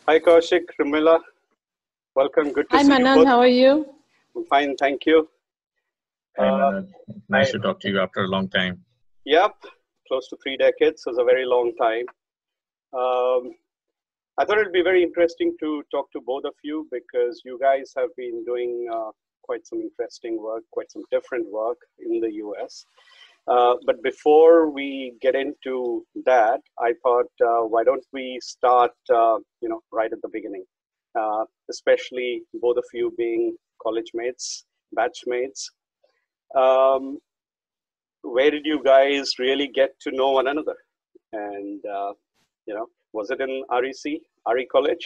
Hi, Kausik, Rumela. Welcome. Good to Hi see you Manoj, both. how are you? I'm fine, thank you. Hi, Uh, Manoj. Nice to talk to you after a long time. yep, close to 3 decades. So it's a very long time. Um, I thought it'd be very interesting to talk to both of you because you guys have been doing quite some interesting work, quite some different work in the US. But before we get into that, I thought, why don't we start, right at the beginning, especially both of you being college mates, batchmates. Where did you guys really get to know one another? And, was it in RE College?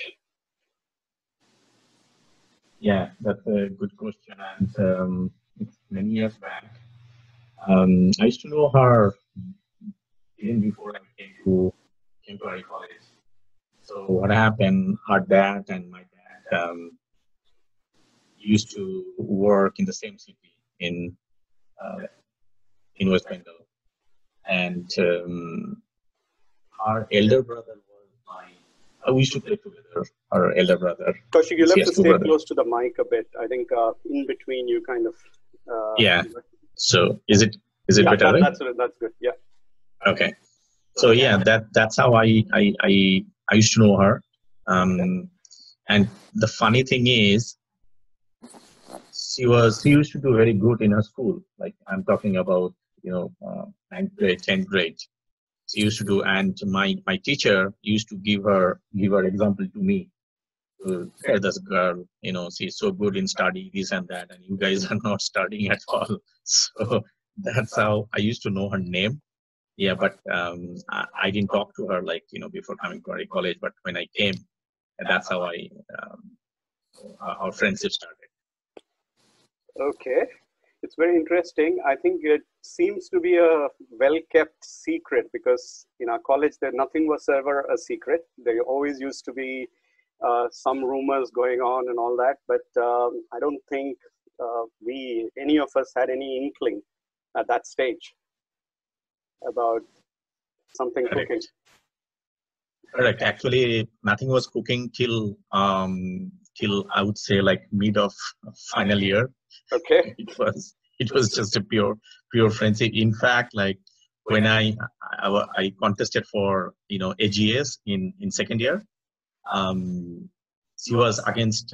Yeah, that's a good question. And it's many years back. I used to know her even before I came to RE College. So what happened? Her dad and my dad used to work in the same city uh, in West Bengal, and her elder brother was my. We used to play together. Her elder brother. Kaushik, you'll She have has to two stay brothers. close to the mic a bit. I think in between you kind of... Yeah. So is it better? Right? That's good. Yeah. Okay. So yeah, that's how I used to know her. And the funny thing is, she used to do very good in her school. Like I'm talking about, 9th grade, 10th grade. She used to do, and my teacher used to give her example to me. Hey, this girl, she's so good in study, this and that, and you guys are not studying at all. So that's how I used to know her name. Yeah, but I didn't talk to her before coming to college. But when I came, that's how our friendship started. Okay. It's very interesting. I think it seems to be a well-kept secret because in our college, nothing was ever a secret. There always used to be some rumors going on and all that, but I don't think any of us had any inkling at that stage about something cooking. Correct. Actually, nothing was cooking till I would say like mid of final year. Okay. It was just a pure friendship. In fact, like when I contested for AGS in second year, she was against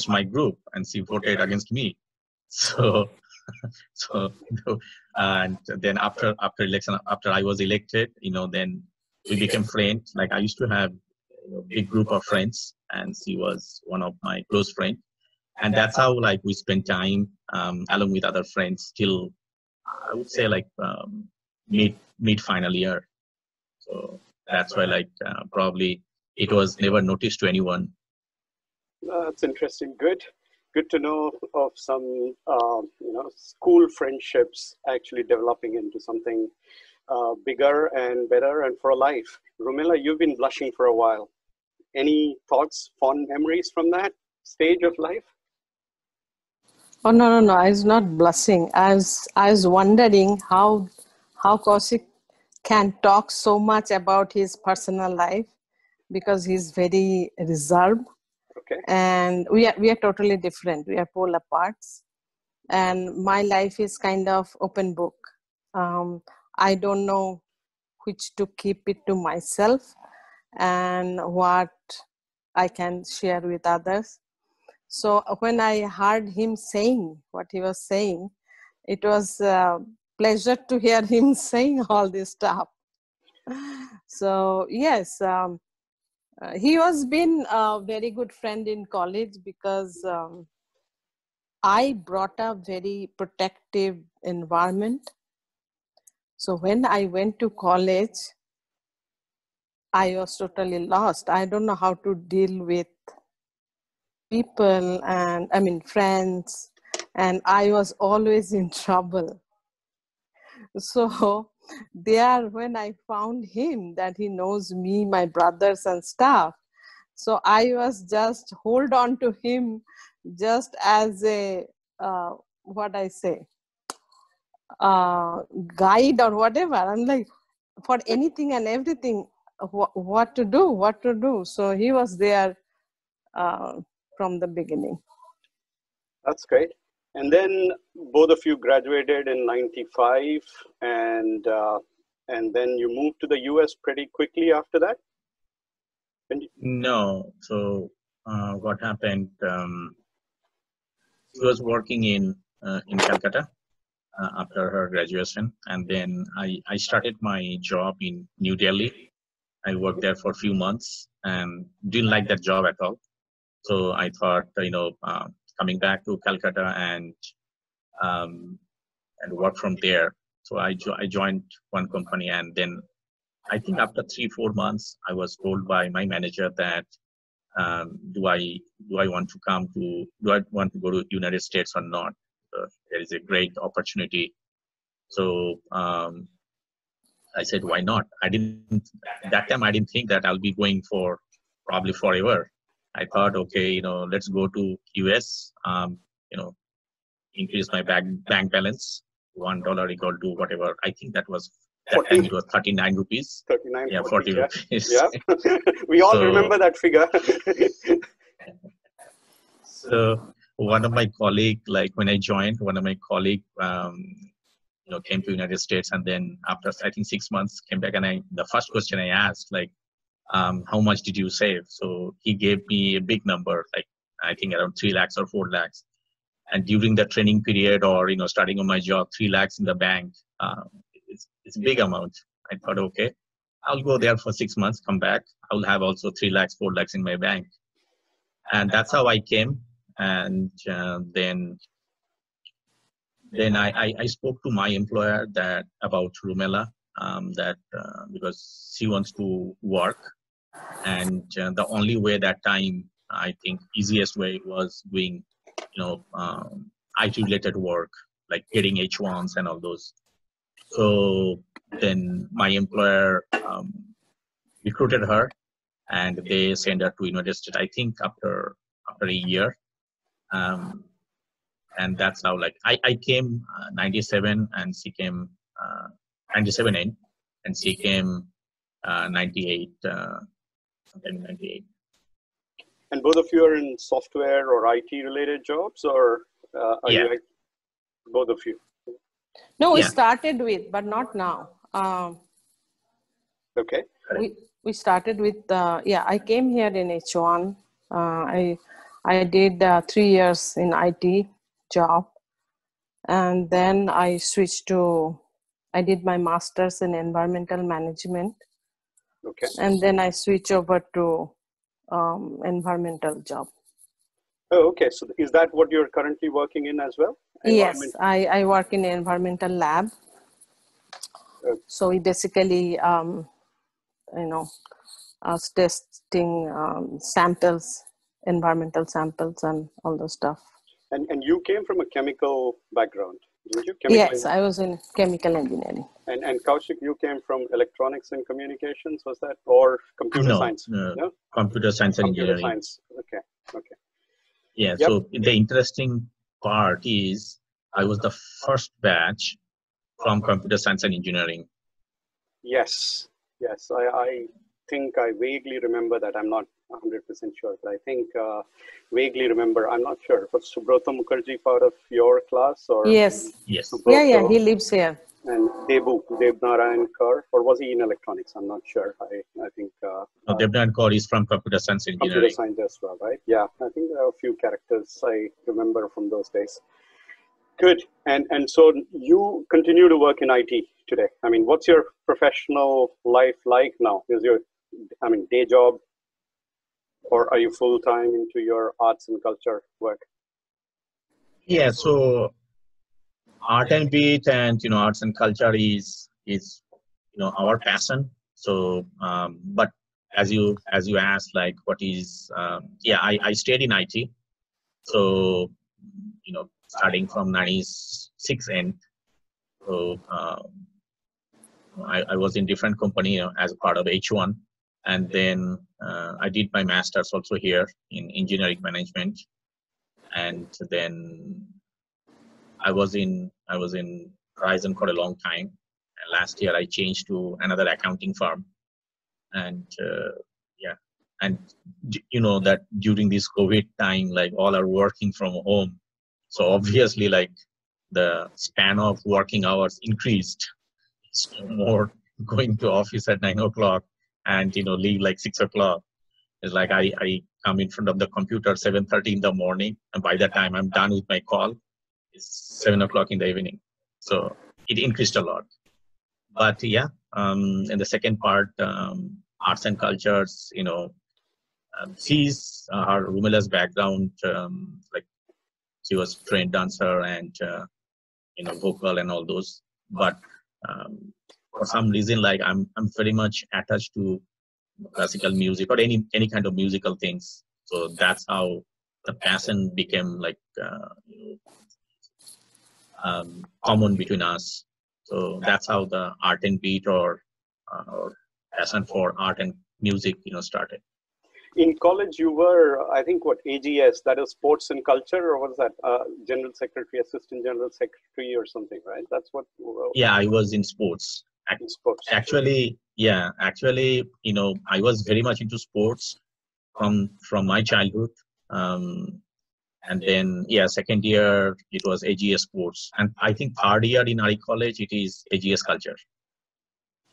my group and she voted against me. So and then after election, after I was elected, then we became friends. Like I used to have a big group of friends, and she was one of my close friends. And that's how like we spent time along with other friends till I would say like mid final year. So that's why like probably it was never noticed to anyone. That's interesting. Good to know of some school friendships actually developing into something bigger and better and for a life. Rumela, you've been blushing for a while. Any thoughts, fond memories from that stage of life? Oh no! I was not blushing. I was wondering how Kausik can talk so much about his personal life because he's very reserved. Okay. And we are totally different. We are polar parts. And my life is kind of open book. I don't know which to keep it to myself and what I can share with others. So when I heard him saying what he was saying, it was a pleasure to hear him saying all this stuff. So yes, he has been a very good friend in college because I brought a very protective environment. So when I went to college, I was totally lost. I don't know how to deal with people and friends, and I was always in trouble. So there, when I found him, that he knows me, my brothers and stuff, so I was just hold on to him just as a guide or whatever. I'm like, for anything and everything, what to do. So he was there from the beginning. That's great. And then both of you graduated in '95, and then you moved to the US pretty quickly after that? No. So what happened? She was working in Calcutta after her graduation, and then I started my job in New Delhi. I worked there for a few months and didn't like that job at all. So I thought, coming back to Calcutta and work from there. So I joined one company, and then I think after 3-4 months, I was told by my manager that do I want to go to United States or not? There is a great opportunity. So I said, why not? That time I didn't think that I'll be going for probably forever. I thought, okay, let's go to US, increase my bank balance. $1 equal to whatever. I think that time it was 39 rupees. 39, yeah, 40 rupees. Yeah. We all remember that figure. So one of my colleague, like when I joined, one of my colleague, came to United States, and then after I think 6 months came back, and the first question I asked, like, how much did you save? So he gave me a big number, like I think around 3 lakhs or 4 lakhs. And during the training period, or starting on my job, 3 lakhs in the bank, it's a big amount. I thought, okay, I'll go there for 6 months, come back, I'll have also 3 lakhs, 4 lakhs in my bank. And that's how I came. And then I spoke to my employer about Rumela, because she wants to work, and the only way that time, I think easiest way was doing IT related work, like getting H1s and all those. So then my employer recruited her, and they sent her to United States, I think after a year. And that's how, like, I came 97, and she came 97 in, and she came 98, 98. And both of you are in software or IT related jobs, or are you both of you? No, we started with, but not now. Okay. We started with, I came here in H1. I did 3 years in IT job, and then I switched I did my master's in environmental management. Okay. And then I switched over to environmental job. Oh, okay. So is that what you're currently working in as well? Yes, I work in an environmental lab. Okay. So we basically, testing samples, environmental samples, and all those stuff. And you came from a chemical background, didn't you? Yes, I was in chemical engineering. And Kausik, you came from electronics and communications, was that, or computer science? No, computer science and engineering. Science. Okay. Yeah. Yep. So the interesting part is I was the first batch from computer science and engineering. Yes. I think I vaguely remember that. I'm not 100% sure, but I think vaguely remember. I'm not sure. Was Subrata Mukherjee part of your class, or? Yes. Subrata, yeah, he lives here. And Deb Narayan Kaur, or was he in electronics? I'm not sure. I think. Deb Narayan Kaur is from computer science and engineering. Computer science as well, right? Yeah, I think there are a few characters I remember from those days. Good. And so you continue to work in IT today. I mean, what's your professional life like now? Is your, day job, or are you full time into your arts and culture work? Yeah. So art and beat, and arts and culture is our passion. So, but as you asked, like, what is? I stayed in IT. So, starting from 96 end. So I was in different company as a part of H1, and then I did my master's also here in engineering management, and then I was in Horizon for a long time. And last year I changed to another accounting firm, And yeah, and you know that during this COVID time, like all are working from home, so obviously like the span of working hours increased. So more going to office at 9 o'clock and leave like 6 o'clock. It's like I come in front of the computer 7:30 in the morning, and by the time I'm done with my call, it's 7 o'clock in the evening. So it increased a lot. But yeah, in the second part, arts and cultures, she's her Rumela's background, like she was trained dancer and vocal and all those. But for some reason, like I'm very much attached to classical music or any kind of musical things. So that's how the passion became like common between us. So that's how the art and beat or passion for art and music started. In college, you were, I think, what, AGS, that is sports and culture, or what is that? General Secretary, Assistant General Secretary or something, right? That's what. Yeah, I was in sports. In sports. Actually, I was very much into sports from my childhood. And then, second year, it was AGS sports. And I think third year in REC college, it is AGS culture.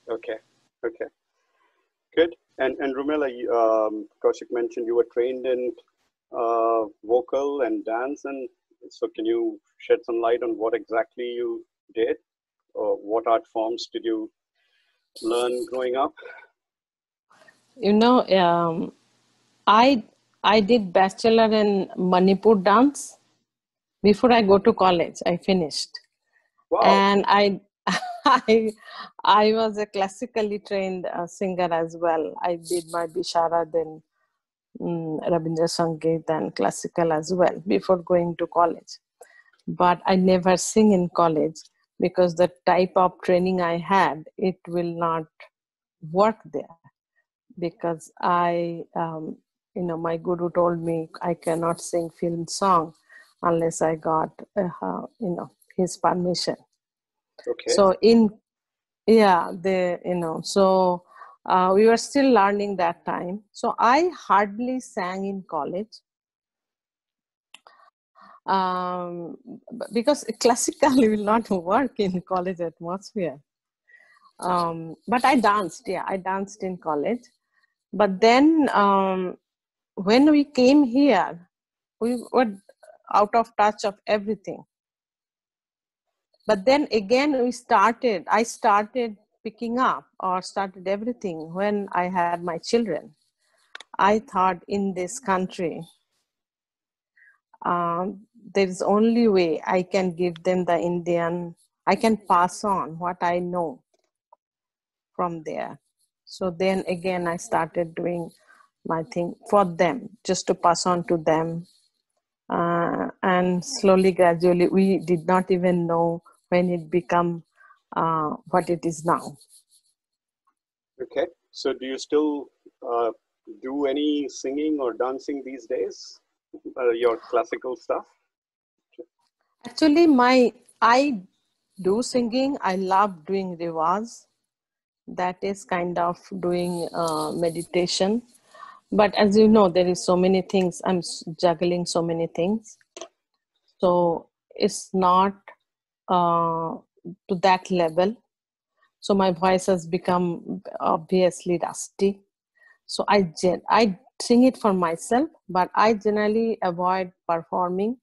Okay. Good. And Rumela, Kausik mentioned you were trained in vocal and dance. And so can you shed some light on what exactly you did? Or what art forms did you learn growing up? I did bachelor in Manipur dance before I go to college. I finished. Wow. And I was a classically trained singer as well. I did my Bisharad in Rabindra Sangeet and classical as well before going to college. But I never sing in college because the type of training I had, it will not work there. Because my guru told me I cannot sing film song unless I got, his permission. Okay. So we were still learning that time. So I hardly sang in college. Because classically will not work in college atmosphere. But I danced in college. But then when we came here, we were out of touch of everything. But then again, I started picking up or started everything when I had my children. I thought in this country, there is only way I can give them I can pass on what I know from there. So then again, I started doing my thing for them, just to pass on to them. And slowly, gradually, we did not even know when it become what it is now. Okay. So do you still do any singing or dancing these days? Your classical stuff? Actually, I do singing. I love doing rewaz. That is kind of doing meditation. But as you know, there is so many things. I'm juggling so many things. So it's not to that level. So my voice has become obviously rusty. So I sing it for myself, but I generally avoid performing.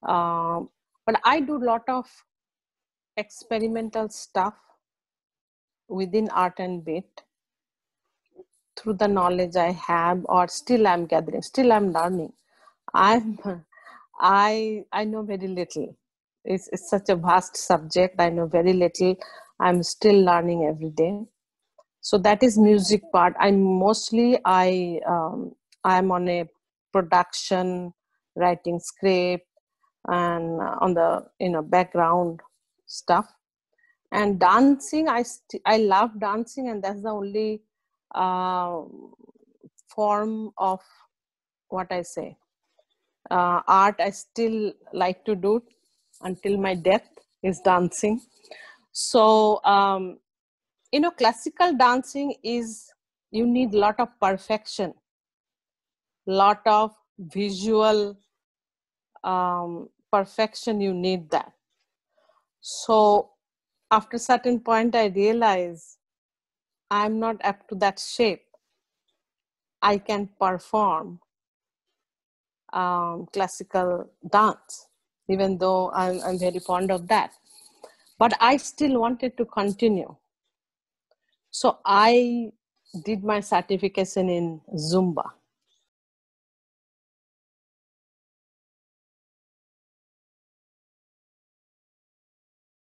But I do a lot of experimental stuff within art and beat through the knowledge I have, or still I'm gathering, still I'm learning. I know very little. It's such a vast subject. I know very little. I'm still learning every day. So that is music part. I'm on a production, writing script, and on the background stuff. And dancing, I love dancing, and that's the only form of what I say. Art I still like to do until my death is dancing. So classical dancing is you need a lot of perfection, lot of visual perfection, you need that. So after a certain point, I realized I'm not up to that shape. I can perform classical dance, even though I'm very fond of that. But I still wanted to continue. So I did my certification in Zumba.